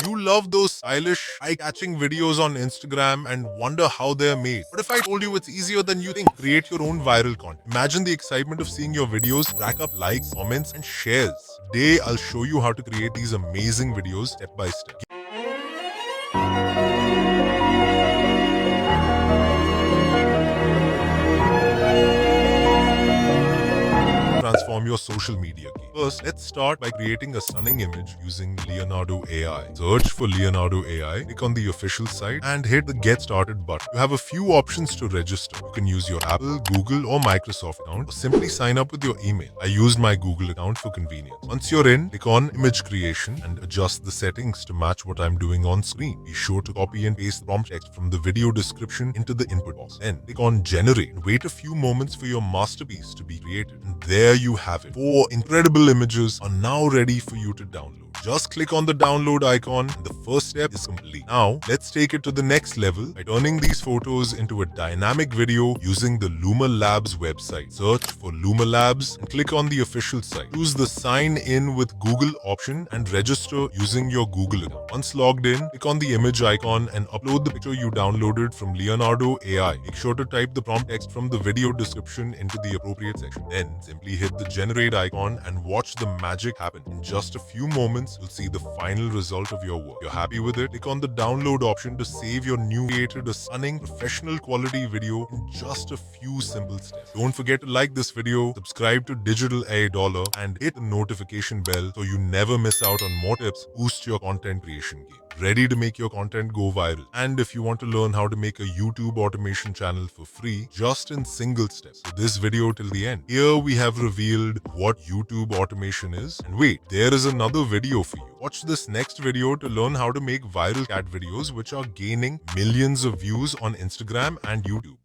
You love those stylish, eye-catching videos on Instagram and wonder how they're made. But if I told you it's easier than you think, create your own viral content. Imagine the excitement of seeing your videos rack up likes, comments, and shares. Today, I'll show you how to create these amazing videos step by step. Transform your social media game. First, let's start by creating a stunning image using Leonardo AI. Search for Leonardo AI, click on the official site, and hit the Get Started button. You have a few options to register. You can use your Apple, Google, or Microsoft account, or simply sign up with your email. I used my Google account for convenience. Once you're in, click on Image Creation and adjust the settings to match what I'm doing on screen. Be sure to copy and paste the prompt text from the video description into the input box. Then, click on Generate and wait a few moments for your masterpiece to be created. And there you have it. 4 incredible images are now ready for you to download. Just click on the download icon and the first step is complete. Now, let's take it to the next level by turning these photos into a dynamic video using the Lumalabs website. Search for Lumalabs and click on the official site. Choose the sign in with Google option and register using your Google account. Once logged in, click on the image icon and upload the picture you downloaded from Leonardo AI. Make sure to type the prompt text from the video description into the appropriate section. Then simply hit the generate icon and watch the magic happen. In just a few moments, you'll see the final result of your work. If you're happy with it, click on the download option to save your new created a stunning professional quality video in just a few simple steps. Don't forget to like this video, subscribe to Digital $1 and hit the notification bell so you never miss out on more tips. Boost your content creation game. Ready to make your content go viral. And if you want to learn how to make a YouTube automation channel for free, just in single steps. So this video till the end. Here we have revealed what YouTube automation is. And wait, there is another video for you. Watch this next video to learn how to make viral cat videos which are gaining millions of views on Instagram and YouTube.